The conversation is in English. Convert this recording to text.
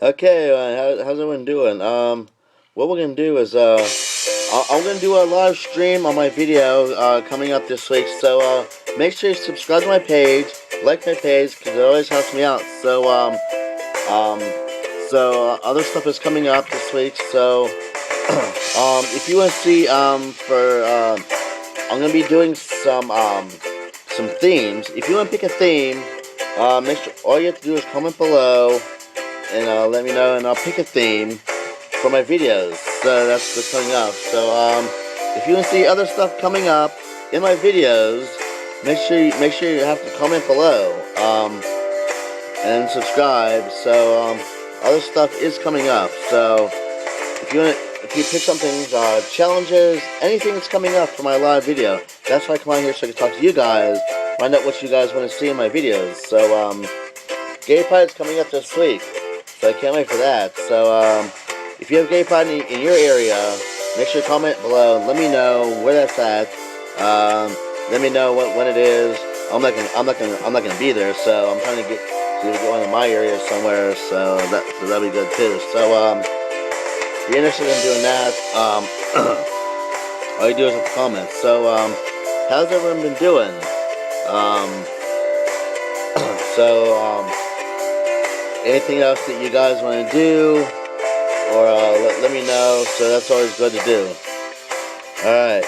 Okay, how's everyone doing? What we're gonna do is I'm gonna do a live stream on my video coming up this week. So make sure you subscribe to my page, like my page, because it always helps me out. Um, other stuff is coming up this week. So if you want to see I'm gonna be doing some themes. If you want to pick a theme, make sure all you have to do is comment below and let me know, and I'll pick a theme for my videos. So that's what's coming up. So if you want to see other stuff coming up in my videos, make sure you have to comment below and subscribe. So other stuff is coming up. So if you pick something, challenges, anything that's coming up for my live video, that's why I come on here so I can talk to you guys, find out what you guys want to see in my videos. So Gay Pride is coming up this week. So I can't wait for that. So if you have Gay Pride in your area, make sure to comment below. Let me know where that's at. Let me know when it is. I'm not gonna be there. So I'm trying to get one in my area somewhere. So that'll be good too. So if you're interested in doing that, all you do is have to comment. So how's everyone been doing? Um, so anything else that you guys want to do, or let me know. So that's always good to do. Alright.